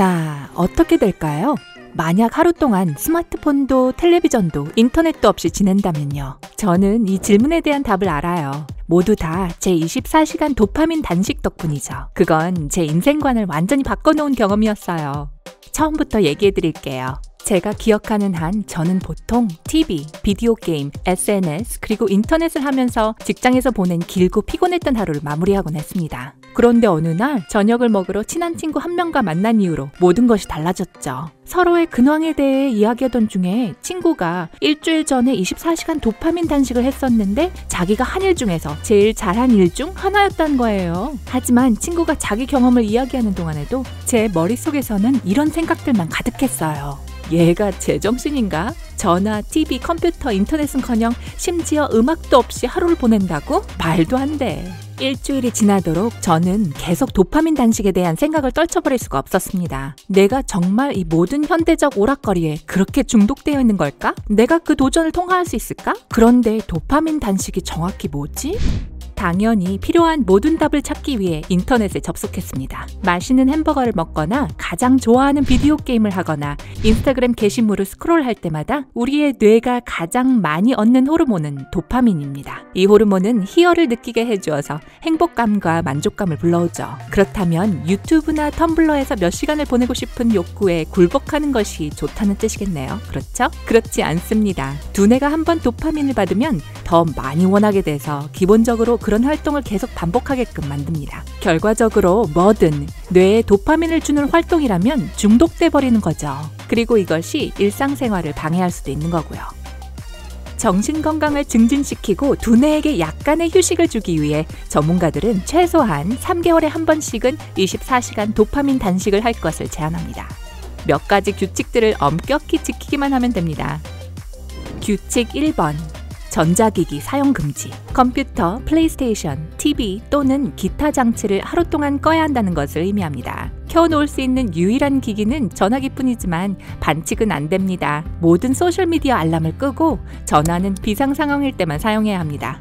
자, 어떻게 될까요? 만약 하루 동안 스마트폰도 텔레비전도 인터넷도 없이 지낸다면요. 저는 이 질문에 대한 답을 알아요. 모두 다 제 24시간 도파민 단식 덕분이죠. 그건 제 인생관을 완전히 바꿔놓은 경험이었어요. 처음부터 얘기해드릴게요. 제가 기억하는 한 저는 보통 TV, 비디오 게임, SNS 그리고 인터넷을 하면서 직장에서 보낸 길고 피곤했던 하루를 마무리하곤 했습니다. 그런데 어느 날 저녁을 먹으러 친한 친구 한 명과 만난 이후로 모든 것이 달라졌죠. 서로의 근황에 대해 이야기하던 중에 친구가 일주일 전에 24시간 도파민 단식을 했었는데 자기가 한 일 중에서 제일 잘한 일 중 하나였다는 거예요. 하지만 친구가 자기 경험을 이야기하는 동안에도 제 머릿속에서는 이런 생각들만 가득했어요. 얘가 제정신인가? 전화, TV, 컴퓨터, 인터넷은커녕 심지어 음악도 없이 하루를 보낸다고? 말도 안 돼. 일주일이 지나도록 저는 계속 도파민 단식에 대한 생각을 떨쳐버릴 수가 없었습니다. 내가 정말 이 모든 현대적 오락거리에 그렇게 중독되어 있는 걸까? 내가 그 도전을 통과할 수 있을까? 그런데 도파민 단식이 정확히 뭐지? 당연히 필요한 모든 답을 찾기 위해 인터넷에 접속했습니다. 맛있는 햄버거를 먹거나 가장 좋아하는 비디오 게임을 하거나 인스타그램 게시물을 스크롤할 때마다 우리의 뇌가 가장 많이 얻는 호르몬은 도파민입니다. 이 호르몬은 희열을 느끼게 해주어서 행복감과 만족감을 불러오죠. 그렇다면 유튜브나 텀블러에서 몇 시간을 보내고 싶은 욕구에 굴복하는 것이 좋다는 뜻이겠네요. 그렇죠? 그렇지 않습니다. 두뇌가 한번 도파민을 받으면 더 많이 원하게 돼서 기본적으로 그런 활동을 계속 반복하게끔 만듭니다. 결과적으로 뭐든 뇌에 도파민을 주는 활동이라면 중독돼 버리는 거죠. 그리고 이것이 일상생활을 방해할 수도 있는 거고요. 정신건강을 증진시키고 두뇌에게 약간의 휴식을 주기 위해 전문가들은 최소한 3개월에 한 번씩은 24시간 도파민 단식을 할 것을 제안합니다. 몇 가지 규칙들을 엄격히 지키기만 하면 됩니다. 규칙 1번. 전자기기 사용 금지. 컴퓨터, 플레이스테이션, TV 또는 기타 장치를 하루 동안 꺼야 한다는 것을 의미합니다. 켜놓을 수 있는 유일한 기기는 전화기뿐이지만 반칙은 안 됩니다. 모든 소셜미디어 알람을 끄고 전화는 비상 상황일 때만 사용해야 합니다.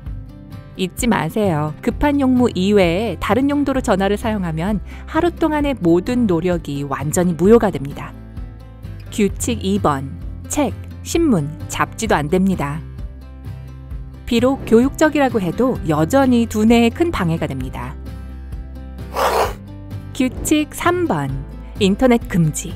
잊지 마세요. 급한 용무 이외에 다른 용도로 전화를 사용하면 하루 동안의 모든 노력이 완전히 무효가 됩니다. 규칙 2번. 책, 신문, 잡지도 안 됩니다. 비록 교육적이라고 해도 여전히 두뇌에 큰 방해가 됩니다. 규칙 3번. 인터넷 금지.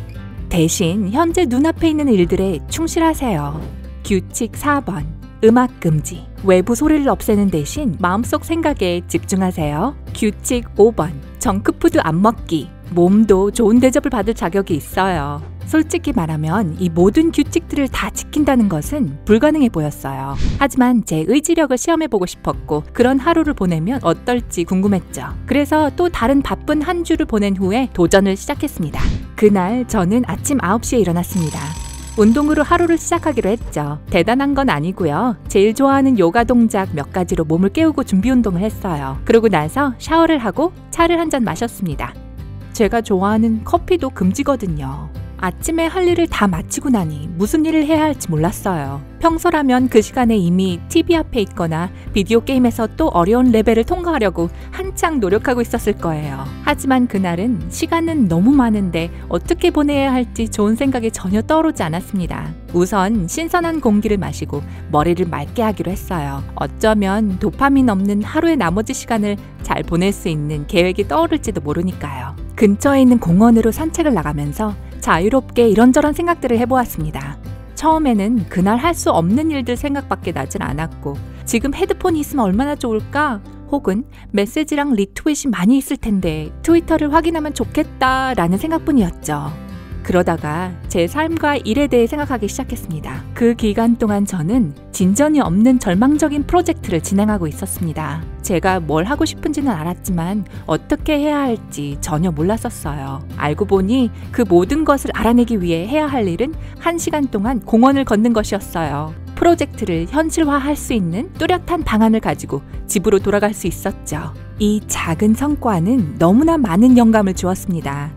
대신 현재 눈앞에 있는 일들에 충실하세요. 규칙 4번. 음악 금지. 외부 소리를 없애는 대신 마음속 생각에 집중하세요. 규칙 5번. 정크푸드 안 먹기. 몸도 좋은 대접을 받을 자격이 있어요. 솔직히 말하면 이 모든 규칙들을 다 지킨다는 것은 불가능해 보였어요. 하지만 제 의지력을 시험해보고 싶었고 그런 하루를 보내면 어떨지 궁금했죠. 그래서 또 다른 바쁜 한 주를 보낸 후에 도전을 시작했습니다. 그날 저는 아침 9시에 일어났습니다. 운동으로 하루를 시작하기로 했죠. 대단한 건 아니고요. 제일 좋아하는 요가 동작 몇 가지로 몸을 깨우고 준비 운동을 했어요. 그러고 나서 샤워를 하고 차를 한 잔 마셨습니다. 제가 좋아하는 커피도 금지거든요. 아침에 할 일을 다 마치고 나니 무슨 일을 해야 할지 몰랐어요. 평소라면 그 시간에 이미 TV 앞에 있거나 비디오 게임에서 또 어려운 레벨을 통과하려고 한창 노력하고 있었을 거예요. 하지만 그날은 시간은 너무 많은데 어떻게 보내야 할지 좋은 생각이 전혀 떠오르지 않았습니다. 우선 신선한 공기를 마시고 머리를 맑게 하기로 했어요. 어쩌면 도파민 없는 하루의 나머지 시간을 잘 보낼 수 있는 계획이 떠오를지도 모르니까요. 근처에 있는 공원으로 산책을 나가면서 자유롭게 이런저런 생각들을 해보았습니다. 처음에는 그날 할 수 없는 일들 생각밖에 나질 않았고 지금 헤드폰이 있으면 얼마나 좋을까? 혹은 메시지랑 리트윗이 많이 있을 텐데 트위터를 확인하면 좋겠다 라는 생각뿐이었죠. 그러다가 제 삶과 일에 대해 생각하기 시작했습니다. 그 기간 동안 저는 진전이 없는 절망적인 프로젝트를 진행하고 있었습니다. 제가 뭘 하고 싶은지는 알았지만 어떻게 해야 할지 전혀 몰랐었어요. 알고 보니 그 모든 것을 알아내기 위해 해야 할 일은 1시간 동안 공원을 걷는 것이었어요. 프로젝트를 현실화할 수 있는 뚜렷한 방안을 가지고 집으로 돌아갈 수 있었죠. 이 작은 성과는 너무나 많은 영감을 주었습니다.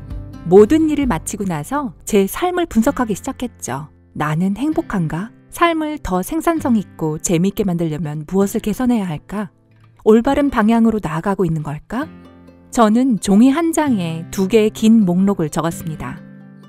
모든 일을 마치고 나서 제 삶을 분석하기 시작했죠. 나는 행복한가? 삶을 더 생산성 있고 재미있게 만들려면 무엇을 개선해야 할까? 올바른 방향으로 나아가고 있는 걸까? 저는 종이 한 장에 2개의 긴 목록을 적었습니다.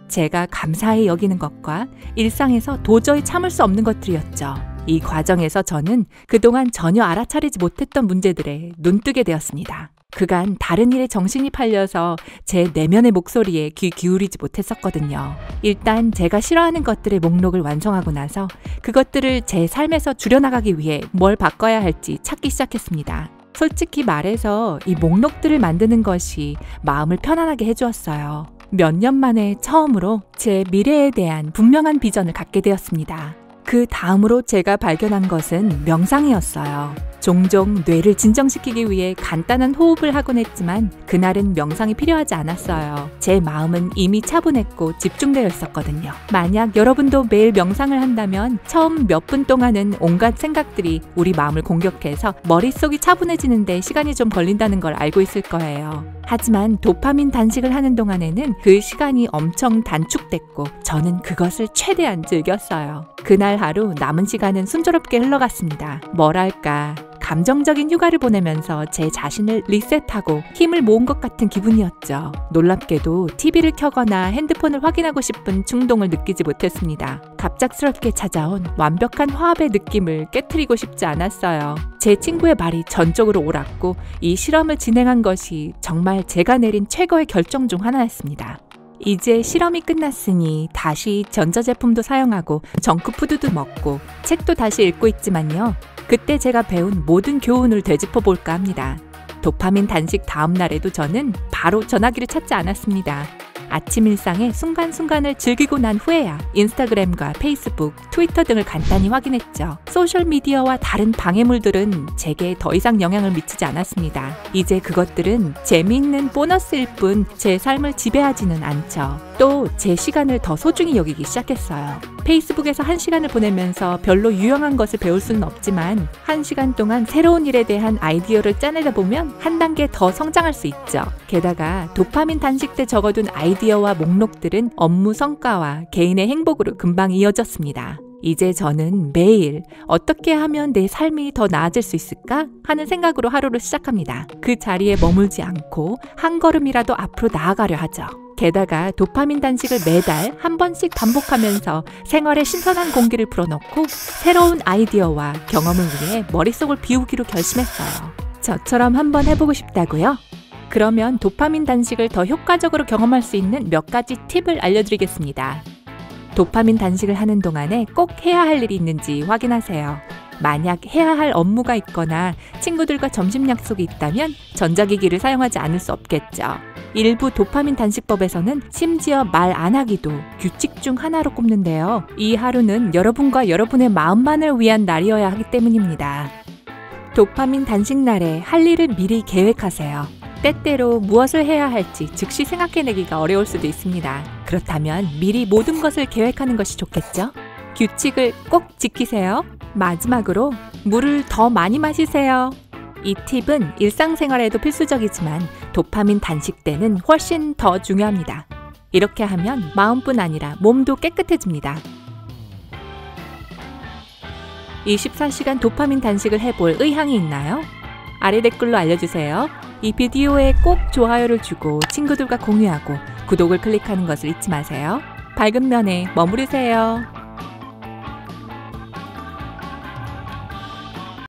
제가 감사히 여기는 것과 일상에서 도저히 참을 수 없는 것들이었죠. 이 과정에서 저는 그동안 전혀 알아차리지 못했던 문제들에 눈뜨게 되었습니다. 그간 다른 일에 정신이 팔려서 제 내면의 목소리에 귀 기울이지 못했었거든요. 일단 제가 싫어하는 것들의 목록을 완성하고 나서 그것들을 제 삶에서 줄여나가기 위해 뭘 바꿔야 할지 찾기 시작했습니다. 솔직히 말해서 이 목록들을 만드는 것이 마음을 편안하게 해주었어요. 몇 년 만에 처음으로 제 미래에 대한 분명한 비전을 갖게 되었습니다. 그 다음으로 제가 발견한 것은 명상이었어요. 종종 뇌를 진정시키기 위해 간단한 호흡을 하곤 했지만 그날은 명상이 필요하지 않았어요. 제 마음은 이미 차분했고 집중되어 있었거든요. 만약 여러분도 매일 명상을 한다면 처음 몇 분 동안은 온갖 생각들이 우리 마음을 공격해서 머릿속이 차분해지는데 시간이 좀 걸린다는 걸 알고 있을 거예요. 하지만 도파민 단식을 하는 동안에는 그 시간이 엄청 단축됐고 저는 그것을 최대한 즐겼어요. 그날 하루 남은 시간은 순조롭게 흘러갔습니다. 뭐랄까, 감정적인 휴가를 보내면서 제 자신을 리셋하고 힘을 모은 것 같은 기분이었죠. 놀랍게도 TV를 켜거나 핸드폰을 확인하고 싶은 충동을 느끼지 못했습니다. 갑작스럽게 찾아온 완벽한 화합의 느낌을 깨트리고 싶지 않았어요. 제 친구의 말이 전적으로 옳았고 이 실험을 진행한 것이 정말 제가 내린 최고의 결정 중 하나였습니다. 이제 실험이 끝났으니 다시 전자제품도 사용하고 정크푸드도 먹고 책도 다시 읽고 있지만요. 그때 제가 배운 모든 교훈을 되짚어 볼까 합니다. 도파민 단식 다음 날에도 저는 바로 전화기를 찾지 않았습니다. 아침 일상의 순간순간을 즐기고 난 후에야 인스타그램과 페이스북, 트위터 등을 간단히 확인했죠. 소셜미디어와 다른 방해물들은 제게 더 이상 영향을 미치지 않았습니다. 이제 그것들은 재미있는 보너스일 뿐 제 삶을 지배하지는 않죠. 또 제 시간을 더 소중히 여기기 시작했어요. 페이스북에서 1시간을 보내면서 별로 유용한 것을 배울 수는 없지만 1시간 동안 새로운 일에 대한 아이디어를 짜내다 보면 한 단계 더 성장할 수 있죠. 게다가 도파민 단식 때 적어둔 아이디어와 목록들은 업무 성과와 개인의 행복으로 금방 이어졌습니다. 이제 저는 매일 어떻게 하면 내 삶이 더 나아질 수 있을까 하는 생각으로 하루를 시작합니다. 그 자리에 머물지 않고 한 걸음이라도 앞으로 나아가려 하죠. 게다가 도파민 단식을 매달 한 번씩 반복하면서 생활에 신선한 공기를 불어넣고 새로운 아이디어와 경험을 위해 머릿속을 비우기로 결심했어요. 저처럼 한번 해보고 싶다고요? 그러면 도파민 단식을 더 효과적으로 경험할 수 있는 몇 가지 팁을 알려드리겠습니다. 도파민 단식을 하는 동안에 꼭 해야 할 일이 있는지 확인하세요. 만약 해야 할 업무가 있거나 친구들과 점심 약속이 있다면 전자기기를 사용하지 않을 수 없겠죠. 일부 도파민 단식법에서는 심지어 말 안 하기도 규칙 중 하나로 꼽는데요. 이 하루는 여러분과 여러분의 마음만을 위한 날이어야 하기 때문입니다. 도파민 단식 날에 할 일을 미리 계획하세요. 때때로 무엇을 해야 할지 즉시 생각해내기가 어려울 수도 있습니다. 그렇다면 미리 모든 것을 계획하는 것이 좋겠죠? 규칙을 꼭 지키세요. 마지막으로 물을 더 많이 마시세요. 이 팁은 일상생활에도 필수적이지만 도파민 단식 때는 훨씬 더 중요합니다. 이렇게 하면 마음뿐 아니라 몸도 깨끗해집니다. 24시간 도파민 단식을 해볼 의향이 있나요? 아래 댓글로 알려주세요. 이 비디오에 꼭 좋아요를 주고 친구들과 공유하고 구독을 클릭하는 것을 잊지 마세요. 밝은 면에 머무르세요.